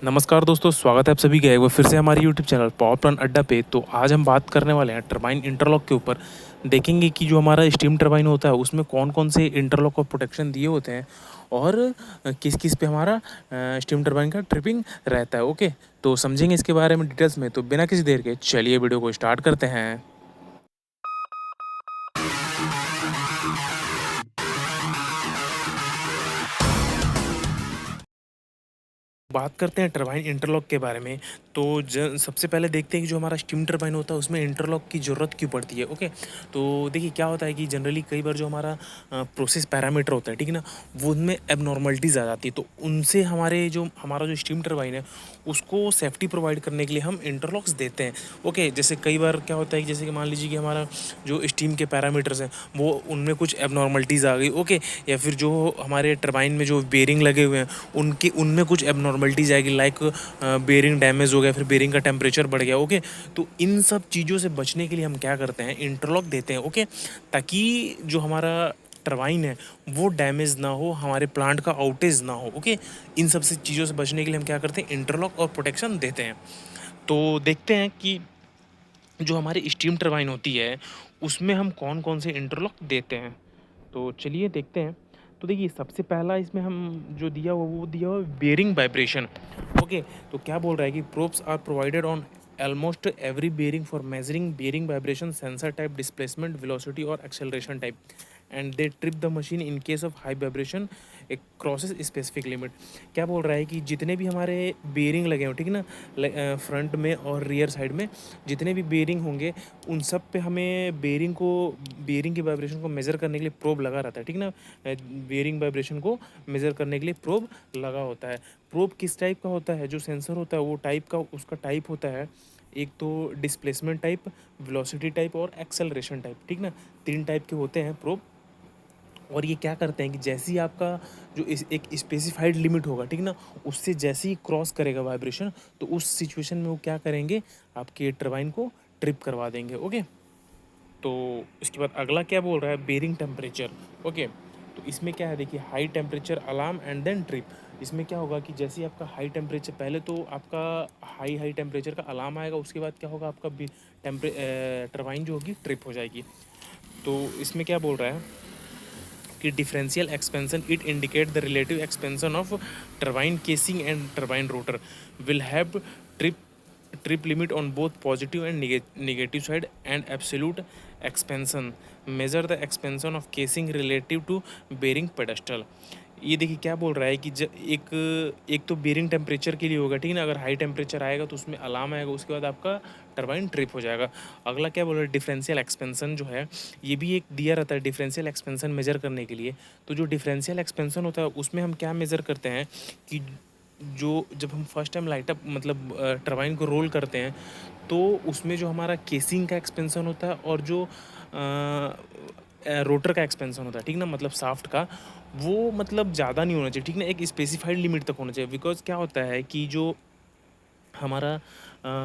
नमस्कार दोस्तों, स्वागत है आप सभी का एक बार फिर से हमारे यूट्यूब चैनल पावर प्लांट अड्डा पे। तो आज हम बात करने वाले हैं टरबाइन इंटरलॉक के ऊपर। देखेंगे कि जो हमारा स्टीम टरबाइन होता है उसमें कौन-कौन से इंटरलॉक और प्रोटेक्शन दिए होते हैं और किस-किस पे हमारा स्टीम टरबाइन का ट्रिपिंग रहता है। ओके, तो समझेंगे इसके बारे में डिटेल्स में। तो बिना किसी देर के चलिए वीडियो को स्टार्ट करते हैं। बात करते हैं टरबाइन इंटरलॉक के बारे में। तो सबसे पहले देखते हैं कि जो हमारा स्टीम टरबाइन होता है उसमें इंटरलॉक की ज़रूरत क्यों पड़ती है। ओके, तो देखिए क्या होता है कि जनरली कई बार जो हमारा प्रोसेस पैरामीटर होता है, ठीक है ना, वो उनमें एबनॉर्मलिटीज़ आ जाती है। तो उनसे हमारा जो स्टीम टरबाइन है उसको सेफ्टी प्रोवाइड करने के लिए हम इंटरलॉक्स देते हैं। ओके, जैसे कई बार क्या होता है कि जैसे कि मान लीजिए कि हमारा जो स्टीम के पैरामीटर्स हैं वो उनमें कुछ एबनॉर्मलिटीज़ आ गई। ओके, या फिर जो हमारे टरबाइन में जो बेरिंग लगे हुए हैं उनके उनमें कुछ एबनॉर्मलिटीज़ आएगी, लाइक बेरिंग डैमेज हो गया, फिर बेरिंग का टेम्परेचर बढ़ गया। ओके, तो इन सब चीज़ों से बचने के लिए हम क्या करते हैं, इंटरलॉक देते हैं। ओके, ताकि जो हमारा टरबाइन है वो डैमेज ना हो, हमारे प्लांट का आउटेज ना हो। ओके, इन सब से चीज़ों से बचने के लिए हम क्या करते हैं, इंटरलॉक और प्रोटेक्शन देते हैं। तो देखते हैं कि जो हमारी स्टीम टरबाइन होती है उसमें हम कौन कौन से इंटरलॉक देते हैं। तो चलिए देखते हैं। तो देखिए सबसे पहला इसमें हम जो दिया हुआ वो दिया हुआ बेरिंग वाइब्रेशन। ओके, तो क्या बोल रहा है कि probes are provided on almost every bearing for measuring bearing vibration sensor type displacement velocity और acceleration type and they trip the machine in case of high vibration एक क्रॉसेस स्पेसिफिक लिमिट। क्या बोल रहा है कि जितने भी हमारे बेरिंग लगे हो, ठीक है ना, फ्रंट में और रियर साइड में जितने भी बेरिंग होंगे उन सब पे हमें बेरिंग की वाइब्रेशन को मेज़र करने के लिए प्रोब लगा रहता है, ठीक है ना। बेरिंग वाइब्रेशन को मेज़र करने के लिए प्रोब लगा होता है। प्रोब किस टाइप का होता है, जो सेंसर होता है वो टाइप का उसका टाइप होता है, एक तो डिस्प्लेसमेंट टाइप, वेलोसिटी टाइप और एक्सेलरेशन टाइप, ठीक ना। 3 टाइप के होते हैं प्रोब। और ये क्या करते हैं कि जैसे ही आपका जो एक स्पेसिफाइड लिमिट होगा, ठीक ना, उससे जैसे ही क्रॉस करेगा वाइब्रेशन, तो उस सिचुएशन में वो क्या करेंगे, आपके टरबाइन को ट्रिप करवा देंगे। ओके, तो इसके बाद अगला क्या बोल रहा है, बेरिंग टेम्परेचर। ओके, तो इसमें क्या है, देखिए high temperature alarm and then trip. इसमें क्या होगा कि जैसे ही आपका हाई टेम्परेचर, पहले तो आपका हाई टेम्परेचर का अलार्म आएगा, उसके बाद क्या होगा, आपका टरबाइन जो होगी ट्रिप हो जाएगी। तो इसमें क्या बोल रहा है कि differential expansion it indicate the relative expansion of turbine casing and turbine rotor will have trip trip limit on both positive and negative side and absolute expansion measure the expansion of casing relative to bearing pedestal. ये देखिए क्या बोल रहा है कि एक तो bearing temperature के लिए होगा, ठीक है ना, अगर हाई टेम्परेचर आएगा तो उसमें अलार्म आएगा, उसके बाद आपका टरबाइन ट्रिप हो जाएगा। अगला क्या बोल रहा है, डिफरेंशियल एक्सपेंशन जो है ये भी एक दिया रहता है डिफरेंशियल एक्सपेंशन मेजर करने के लिए। तो जो डिफरेंशियल एक्सपेंशन होता है उसमें हम क्या मेज़र करते हैं कि जो जब हम फर्स्ट टाइम लाइट अप मतलब टरबाइन को रोल करते हैं तो उसमें जो हमारा केसिंग का एक्सपेंशन होता है और जो रोटर का एक्सपेंशन होता है, ठीक ना, मतलब साफ्ट का, वो मतलब ज़्यादा नहीं होना चाहिए, ठीक ना, एक स्पेसिफाइड लिमिट तक होना चाहिए। बिकॉज क्या होता है कि जो हमारा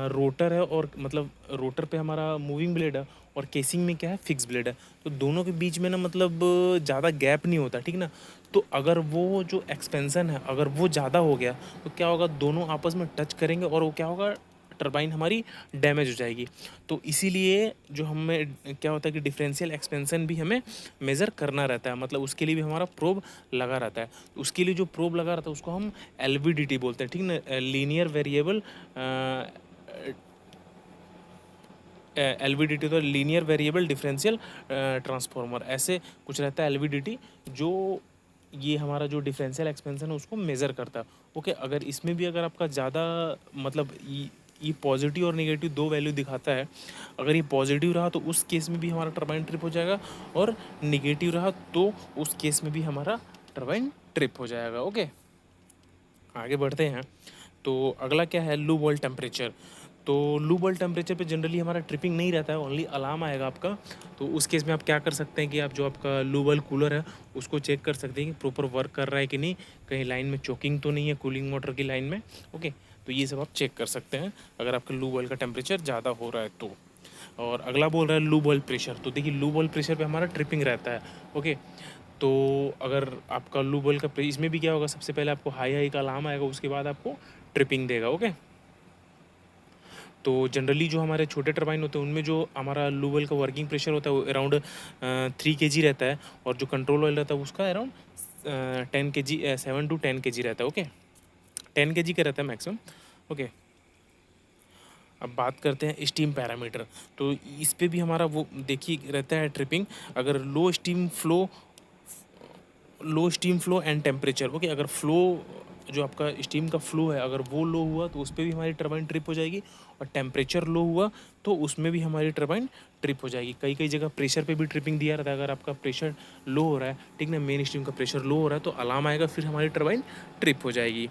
रोटर है और मतलब रोटर पे हमारा मूविंग ब्लेड है और केसिंग में क्या है, फिक्स ब्लेड है, तो दोनों के बीच में ना मतलब ज़्यादा गैप नहीं होता, ठीक ना। तो अगर वो जो एक्सपेंशन है अगर वो ज़्यादा हो गया तो क्या होगा, दोनों आपस में टच करेंगे और वो क्या होगा, टरबाइन हमारी डैमेज हो जाएगी। तो इसीलिए जो हमें क्या होता है कि डिफरेंशियल एक्सपेंशन भी हमें मेज़र करना रहता है, मतलब उसके लिए भी हमारा प्रोब लगा रहता है। तो उसके लिए जो प्रोब लगा रहता है उसको हम एलवीडीटी बोलते हैं, ठीक ना, लीनियर वेरिएबल एलवीडीटी, तो लीनियर वेरिएबल डिफरेंशियल ट्रांसफॉर्मर, ऐसे कुछ रहता है एलवीडीटी, जो ये हमारा जो डिफरेंशियल एक्सपेंशन है उसको मेज़र करता है। ओके, अगर इसमें भी अगर आपका ज़्यादा मतलब ये पॉजिटिव और नेगेटिव दो वैल्यू दिखाता है, अगर ये पॉजिटिव रहा तो उस केस में भी हमारा टरबाइन ट्रिप हो जाएगा, और निगेटिव रहा तो उस केस में भी हमारा टरबाइन ट्रिप हो जाएगा। ओके, आगे बढ़ते हैं। तो अगला क्या है, लू बॉयल टेम्परेचर। तो लू बॉयल टेम्परेचर पे जनरली हमारा ट्रिपिंग नहीं रहता है, ओनली अलार्म आएगा आपका। तो उस केस में आप क्या कर सकते हैं कि आप जो आपका लू बॉयल कूलर है उसको चेक कर सकते हैं कि प्रॉपर वर्क कर रहा है कि नहीं, कहीं लाइन में चोकिंग तो नहीं है कूलिंग मोटर की लाइन में। ओके, तो ये सब आप चेक कर सकते हैं अगर आपका लू बॉयल का टेम्परेचर ज़्यादा हो रहा है तो। और अगला बोल रहा है लू बॉयल प्रेशर। तो देखिए लू बॉयल प्रेशर पे हमारा ट्रिपिंग रहता है। ओके, तो अगर आपका लू बॉयल का इसमें भी क्या होगा, सबसे पहले आपको हाई का अलार्म आएगा, उसके बाद आपको ट्रिपिंग देगा। ओके, तो जनरली जो हमारे छोटे टरबाइन होते हैं उनमें जो हमारा लूबल का वर्किंग प्रेशर होता है वो अराउंड 3 kg रहता है, और जो कंट्रोल ऑयल रहता है उसका अराउंड 10 kg, 7 to 10 kg रहता है। ओके, 10 kg का रहता है मैक्सिमम। ओके, अब बात करते हैं स्टीम पैरामीटर। तो इस पे भी हमारा वो देखिए रहता है ट्रिपिंग। अगर low steam flow and temperature, okay, अगर फ्लो जो आपका स्टीम का फ्लो है अगर वो लो हुआ तो उस पर भी हमारी टरबाइन ट्रिप हो जाएगी, और टेम्परेचर लो हुआ तो उसमें भी हमारी टरबाइन ट्रिप हो जाएगी। कई कई जगह प्रेशर पे भी ट्रिपिंग दिया रहता है। अगर आपका प्रेशर लो हो रहा है, ठीक ना, मेन स्टीम का प्रेशर लो हो रहा है, तो अलार्म आएगा, फिर हमारी टरबाइन ट्रिप हो जाएगी।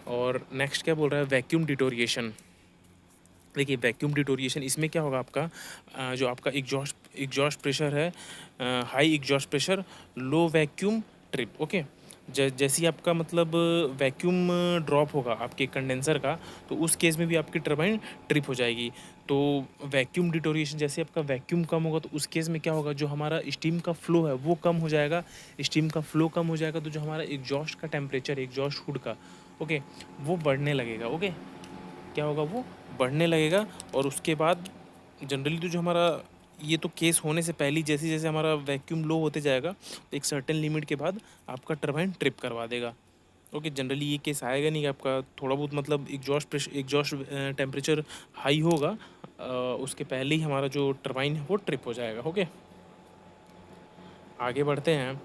और नेक्स्ट क्या बोल रहा है, वैक्यूम डिटोरिएशन। देखिए वैक्यूम डिटोरिएशन इसमें क्या होगा, आपका जो आपका एग्जॉस्ट प्रेशर है, हाई एग्जॉस्ट प्रेशर, लो वैक्यूम ट्रिप। ओके, जैसे ही आपका मतलब वैक्यूम ड्रॉप होगा आपके कंडेंसर का, तो उस केस में भी आपकी टरबाइन ट्रिप हो जाएगी। तो वैक्यूम डिटोरिएशन, जैसे आपका वैक्यूम कम होगा तो उस केस में क्या होगा, जो हमारा स्टीम का फ्लो है वो कम हो जाएगा। स्टीम का फ्लो कम हो जाएगा तो जो हमारा एग्जॉस्ट का टेम्परेचर, एग्जॉस्ट हुड का, ओके, वो बढ़ने लगेगा। ओके, क्या होगा, वो बढ़ने लगेगा। और उसके बाद जनरली तो जो हमारा ये तो केस होने से पहले जैसे जैसे हमारा वैक्यूम लो होते जाएगा तो एक सर्टेन लिमिट के बाद आपका टरबाइन ट्रिप करवा देगा। ओके, जनरली ये केस आएगा नहीं कि आपका थोड़ा बहुत मतलब एग्जॉस्ट टेम्परेचर हाई होगा, उसके पहले ही हमारा जो टरबाइन है वो ट्रिप हो जाएगा। ओके, आगे बढ़ते हैं।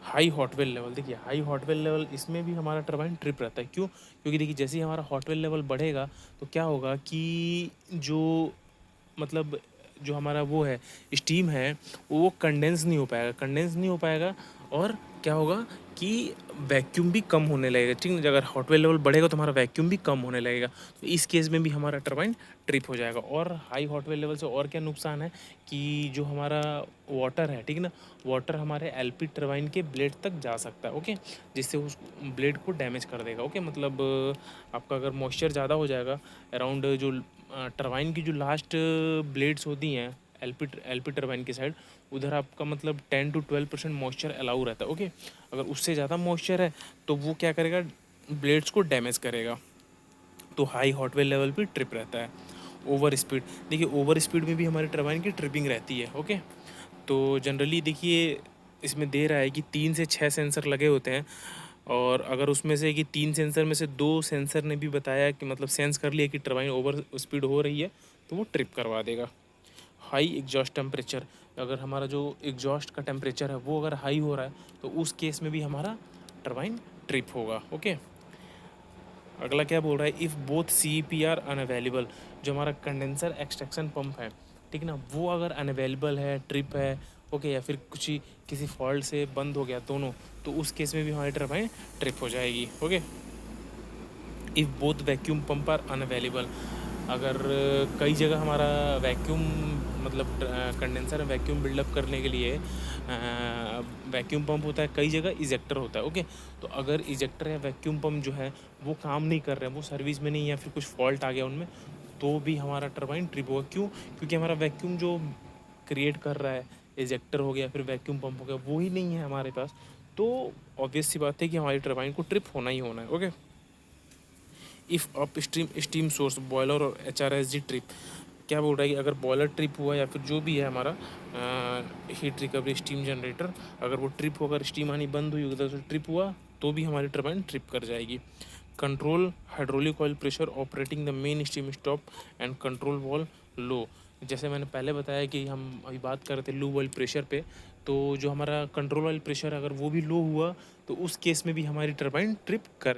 हाई हॉटवेल लेवल, देखिए हाई हॉटवेल लेवल इसमें भी हमारा टरबाइन ट्रिप रहता है। क्यों? क्योंकि देखिए जैसे ही हमारा हॉटवेल लेवल बढ़ेगा तो क्या होगा कि जो मतलब जो हमारा वो है स्टीम है वो कंडेंस नहीं हो पाएगा, और क्या होगा कि वैक्यूम भी कम होने लगेगा। ठीक है, अगर हॉटवेल लेवल बढ़ेगा तो हमारा वैक्यूम भी कम होने लगेगा, तो इस केस में भी हमारा टरबाइन ट्रिप हो जाएगा। और हाई हॉटवेल लेवल से और क्या नुकसान है कि जो हमारा वाटर है, ठीक है ना, वाटर हमारे एलपी टरबाइन के ब्लेड तक जा सकता है। ओके, जिससे उस ब्लेड को डैमेज कर देगा। ओके, मतलब आपका अगर मॉइस्चर ज़्यादा हो जाएगा अराउंड जो टरबाइन की जो लास्ट ब्लेड्स होती हैं एलपी टरबाइन की साइड, उधर आपका मतलब 10 to 12% मॉइस्चर अलाउ रहता है। ओके, अगर उससे ज़्यादा मॉइस्चर है तो वो क्या करेगा, ब्लेड्स को डैमेज करेगा। तो हाई हॉटवेल लेवल पे ट्रिप रहता है। ओवर स्पीड, देखिए ओवर स्पीड में भी हमारी टरबाइन की ट्रिपिंग रहती है। ओके, तो जनरली देखिए इसमें दे रहा है कि 3 से 6 सेंसर लगे होते हैं, और अगर उसमें से कि 3 सेंसर में से 2 सेंसर ने भी बताया कि मतलब सेंस कर लिया कि टरबाइन ओवर स्पीड हो रही है तो वो ट्रिप करवा देगा। हाई एग्जॉस्ट टेम्परेचर, अगर हमारा जो एग्जॉस्ट का टेम्परेचर है वो अगर हाई हो रहा है तो उस केस में भी हमारा टरबाइन ट्रिप होगा। ओके, अगला क्या बोल रहा है, if both CEP are unavailable, जो हमारा कंडेंसर एक्सट्रैक्शन पंप है, ठीक ना, वो अगर अनअवेलेबल है, ट्रिप है, ओके, या फिर किसी फॉल्ट से बंद हो गया दोनों, तो उस केस में भी हमारी टरबाइन ट्रिप हो जाएगी। Okay, if both vacuum pump are unavailable, अगर कई जगह हमारा वैक्यूम मतलब कंडेंसर वैक्यूम बिल्डअप करने के लिए वैक्यूम पंप होता है, कई जगह इजेक्टर होता है। ओके, तो अगर इजेक्टर या वैक्यूम पंप जो है वो काम नहीं कर रहे हैं, वो सर्विस में नहीं है, या फिर कुछ फॉल्ट आ गया उनमें, तो भी हमारा टरबाइन ट्रिप होगा। क्यों? क्योंकि हमारा वैक्यूम जो क्रिएट कर रहा है, इजेक्टर हो गया फिर वैक्यूम पंप हो गया, वो ही नहीं है हमारे पास, तो ऑब्वियस सी बात है कि हमारी टरबाइन को ट्रिप होना ही होना है। Okay, if up steam source boiler और HRSG ट्रिप, क्या बोल रहा है कि अगर बॉयलर ट्रिप हुआ या फिर जो भी है हमारा हीट रिकवरी स्टीम जनरेटर, अगर वो ट्रिप होकर स्टीम आनी बंद हुई उधर से ट्रिप हुआ तो भी हमारी टरबाइन ट्रिप कर जाएगी। Control hydraulic oil pressure operating the main steam stop and control valve low, जैसे मैंने पहले बताया कि हम अभी बात कर रहे थे लो ऑयल प्रेशर पे, तो जो हमारा कंट्रोल ऑयल प्रेशर अगर वो भी लो हुआ तो उस केस में भी हमारी टरबाइन ट्रिप कर